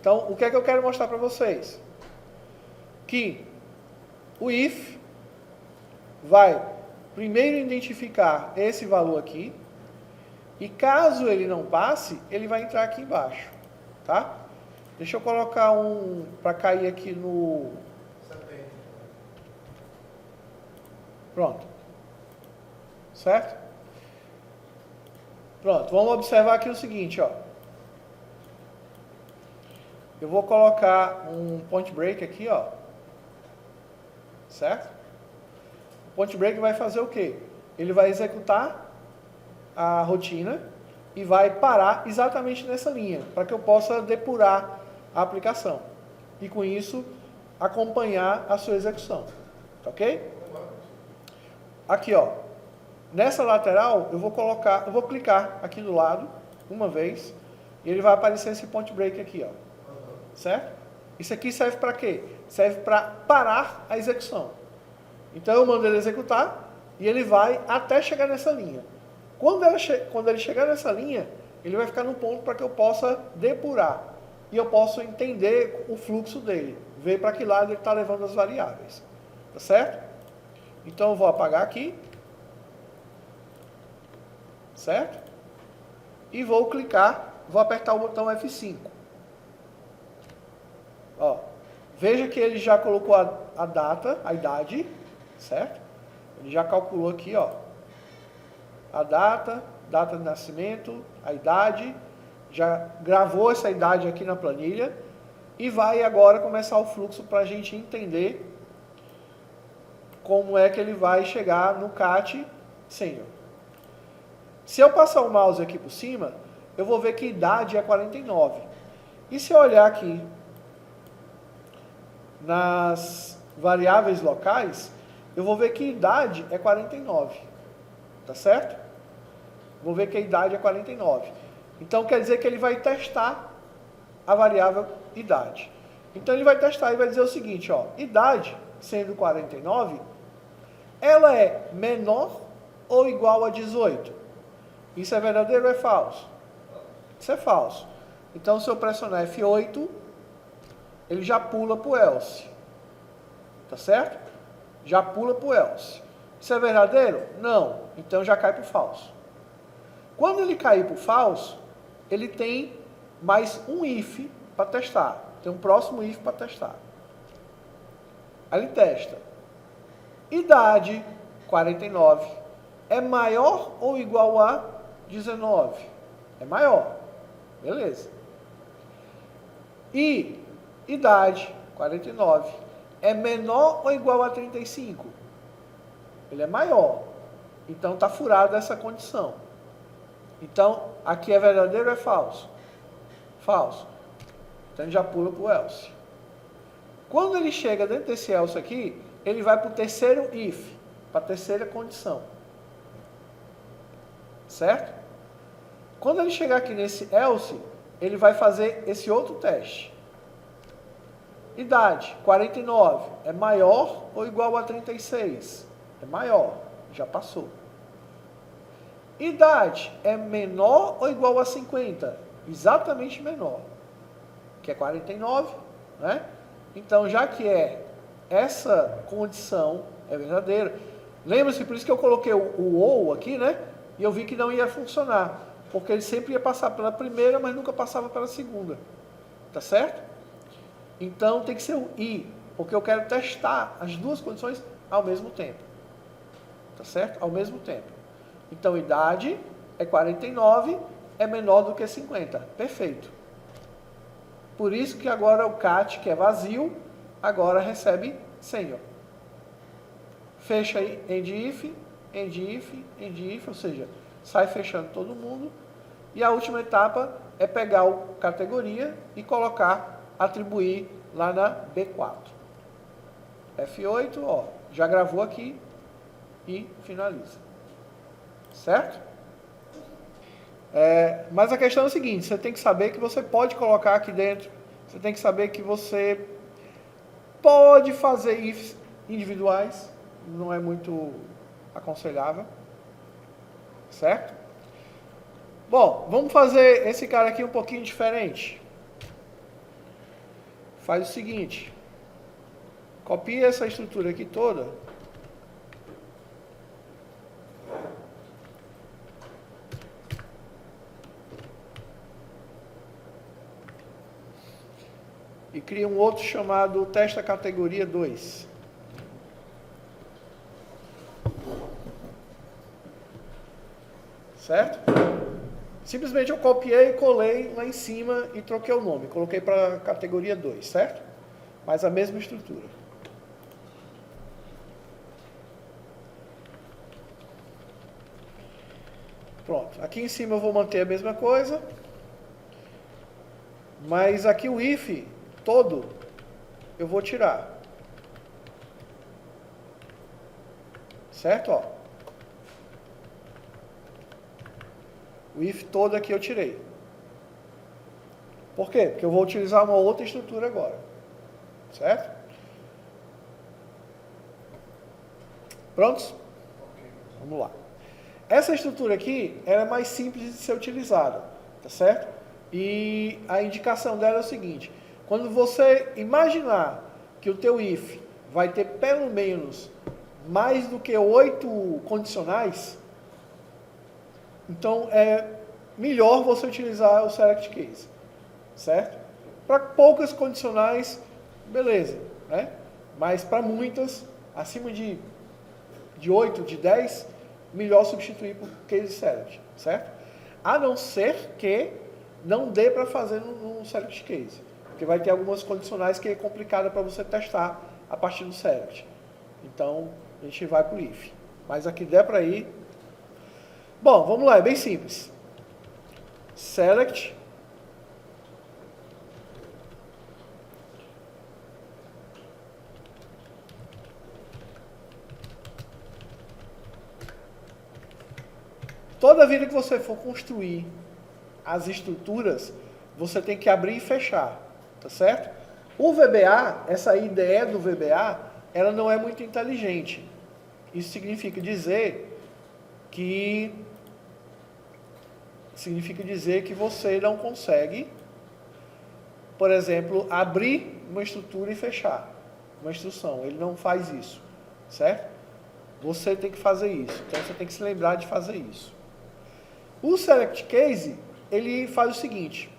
Então, o que é que eu quero mostrar para vocês? Que o if vai primeiro identificar esse valor aqui, e caso ele não passe, ele vai entrar aqui embaixo, tá? Deixa eu colocar um para cair aqui no... Pronto. Certo? Pronto, vamos observar aqui o seguinte, ó. Eu vou colocar um point break aqui, ó. Certo? O point break vai fazer o quê? Ele vai executar a rotina e vai parar exatamente nessa linha, para que eu possa depurar a aplicação. E com isso, acompanhar a sua execução. Tá ok? Aqui, ó. Nessa lateral, eu vou clicar aqui do lado, uma vez, e ele vai aparecer esse point break aqui, ó. Certo? Isso aqui serve para quê? Serve para parar a execução. Então eu mando ele executar e ele vai até chegar nessa linha. Quando ele chegar nessa linha, ele vai ficar no ponto para que eu possa depurar. E eu posso entender o fluxo dele. Ver para que lado ele está levando as variáveis. Tá certo? Então eu vou apagar aqui. Certo? E vou clicar, vou apertar o botão F5. Ó, veja que ele já colocou a data, a idade, certo? Ele já calculou aqui, ó, a data de nascimento, a idade, já gravou essa idade aqui na planilha e vai agora começar o fluxo para a gente entender como é que ele vai chegar no CAT sênior. Se eu passar o mouse aqui por cima, eu vou ver que idade é 49. E se eu olhar aqui nas variáveis locais, eu vou ver que idade é 49. Tá certo? Vou ver que a idade é 49. Então quer dizer que ele vai testar a variável idade. Então ele vai testar e vai dizer o seguinte, ó, idade, sendo 49, ela é menor ou igual a 18? Isso é verdadeiro ou é falso? Isso é falso. Então se eu pressionar F8, ele já pula para o else. Tá certo? Já pula para o else. Isso é verdadeiro? Não. Então já cai para o falso. Quando ele cair para o falso, ele tem mais um if para testar. Tem um próximo if para testar. Aí ele testa. Idade, 49, é maior ou igual a 19? É maior. Beleza. E idade, 49, é menor ou igual a 35? Ele é maior. Então está furada essa condição. Então, aqui é verdadeiro ou é falso? Falso. Então ele já pula para o else. Quando ele chega dentro desse else aqui, ele vai para o terceiro if, para a terceira condição. Certo? Quando ele chegar aqui nesse else, ele vai fazer esse outro teste. Idade, 49, é maior ou igual a 36? É maior, já passou. Idade, é menor ou igual a 50? Exatamente menor, que é 49, né? Então, já que é essa condição, é verdadeira. Lembra-se, por isso que eu coloquei o ou aqui, né? E eu vi que não ia funcionar, porque ele sempre ia passar pela primeira, mas nunca passava pela segunda. Tá certo? Então tem que ser o i, porque eu quero testar as duas condições ao mesmo tempo. Tá certo? Ao mesmo tempo. Então idade é 49, é menor do que 50. Perfeito. Por isso que agora o CAT, que é vazio, agora recebe sênior. Fecha aí end if, end if, end if, ou seja, sai fechando todo mundo. E a última etapa é pegar o categoria e colocar, atribuir lá na B4. F8, ó, já gravou aqui e finaliza. Certo? Mas a questão é o seguinte, você tem que saber que você pode colocar aqui dentro, você tem que saber que você pode fazer ifs individuais, não é muito aconselhável. Certo? Bom, vamos fazer esse cara aqui um pouquinho diferente. faz o seguinte, copia essa estrutura aqui toda, e cria um outro chamado testa categoria 2. Certo? Simplesmente eu copiei, colei lá em cima e troquei o nome. Coloquei para categoria 2, certo? Mas a mesma estrutura. Pronto. Aqui em cima eu vou manter a mesma coisa. Mas aqui o if todo eu vou tirar. Certo? Ó. O if todo aqui eu tirei. Por quê? Porque eu vou utilizar uma outra estrutura agora. Certo? Prontos? Vamos lá. Essa estrutura aqui, ela é mais simples de ser utilizada. Tá certo? E a indicação dela é o seguinte. Quando você imaginar que o teu if vai ter pelo menos mais do que 8 condicionais, então é melhor você utilizar o select case, certo? Para poucas condicionais, beleza, né? Mas para muitas, acima de 8, de 10, melhor substituir por case select, certo? A não ser que não dê para fazer no select case, porque vai ter algumas condicionais que é complicada para você testar a partir do select. Então, a gente vai para o if. Mas aqui der para ir. Bom, vamos lá, é bem simples. Select. Toda vida que você for construir as estruturas, você tem que abrir e fechar, tá certo? O VBA, essa IDE do VBA, ela não é muito inteligente. Isso significa dizer que você não consegue, por exemplo, abrir uma estrutura e fechar uma instrução. Ele não faz isso, certo? Você tem que fazer isso. Então você tem que se lembrar de fazer isso. O select case, ele faz o seguinte.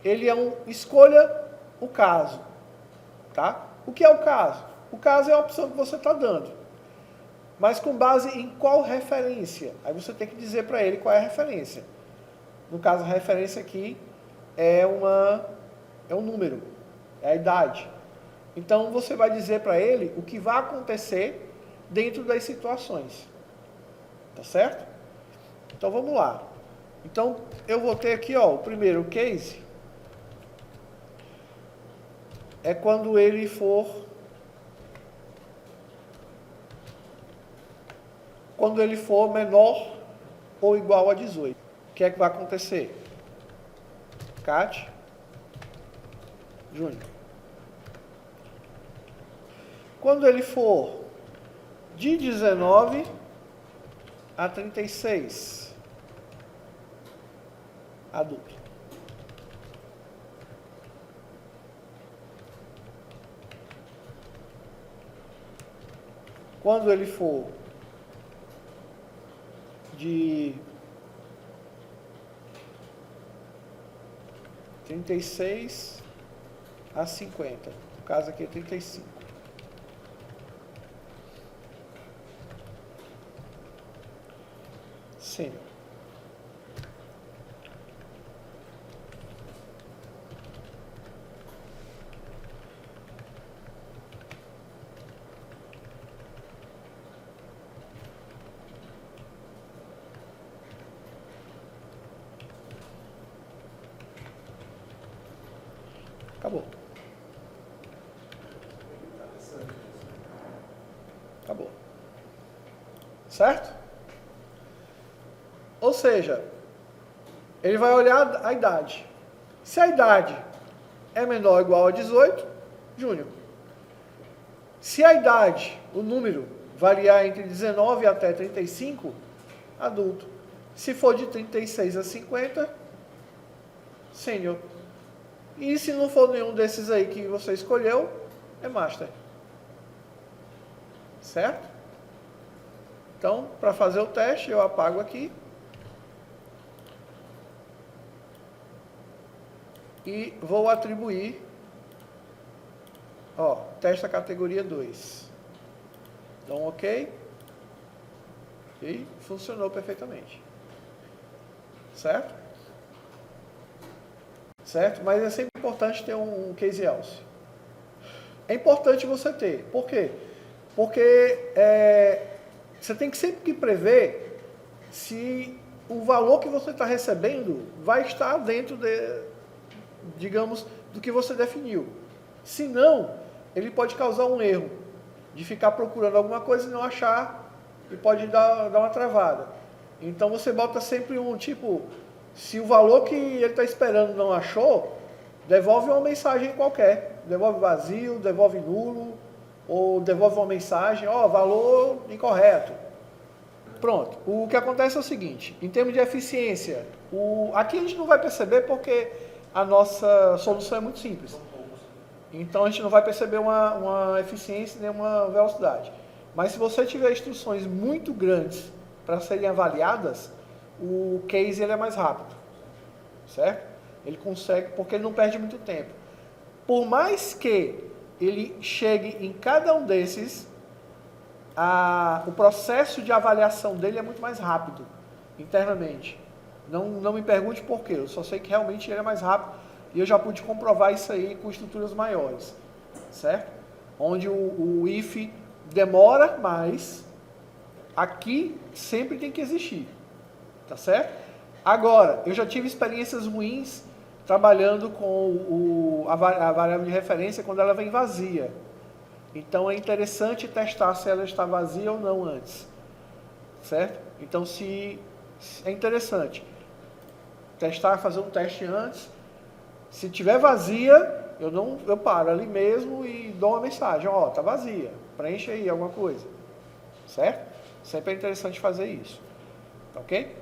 Ele é escolha o caso, tá? O que é o caso? O caso é a opção que você está dando. Mas com base em qual referência? Aí você tem que dizer para ele qual é a referência. No caso, a referência aqui é um número, é a idade. Então, você vai dizer para ele o que vai acontecer dentro das situações. Tá certo? Então, vamos lá. Então, eu vou ter aqui, ó, o primeiro case. É quando ele for menor ou igual a 18. O que é que vai acontecer? Cat Júnior. Quando ele for de 19 a 36, adulto. Quando ele for de 36 a 50. No caso aqui é 35. Sênior. Acabou. Acabou. Certo? Ou seja, ele vai olhar a idade. Se a idade é menor ou igual a 18, júnior. Se a idade, o número, variar entre 19 até 35, adulto. Se for de 36 a 50, sênior. E se não for nenhum desses aí que você escolheu, é master. Certo? Então, para fazer o teste, eu apago aqui. E vou atribuir, ó, testa categoria 2. Dá um OK. E funcionou perfeitamente. Certo? Certo? Mas é sempre importante ter um case else. É importante você ter. Por quê? Porque você tem que sempre prever se o valor que você está recebendo vai estar dentro digamos, do que você definiu. Se não, ele pode causar um erro de ficar procurando alguma coisa e não achar, e pode dar uma travada. Então você bota sempre um tipo, se o valor que ele está esperando não achou, devolve uma mensagem qualquer. Devolve vazio, devolve nulo, ou devolve uma mensagem, ó, valor incorreto. Pronto. O que acontece é o seguinte, em termos de eficiência, aqui a gente não vai perceber porque a nossa solução é muito simples. Então a gente não vai perceber uma eficiência nem uma velocidade. Mas se você tiver instruções muito grandes para serem avaliadas, o case ele é mais rápido. Certo? Ele consegue, porque ele não perde muito tempo. Por mais que ele chegue em cada um desses, o processo de avaliação dele é muito mais rápido, internamente. Não me pergunte por quê, eu só sei que realmente ele é mais rápido e eu já pude comprovar isso aí com estruturas maiores, certo? Onde o if demora mais, aqui sempre tem que existir, tá certo? Agora, eu já tive experiências ruins trabalhando com a variável de referência quando ela vem vazia. Então é interessante testar se ela está vazia ou não antes, certo? Então é interessante testar, fazer um teste antes. Se tiver vazia, eu paro ali mesmo e dou uma mensagem, ó, tá vazia, preenche aí alguma coisa, certo? Sempre é interessante fazer isso, ok?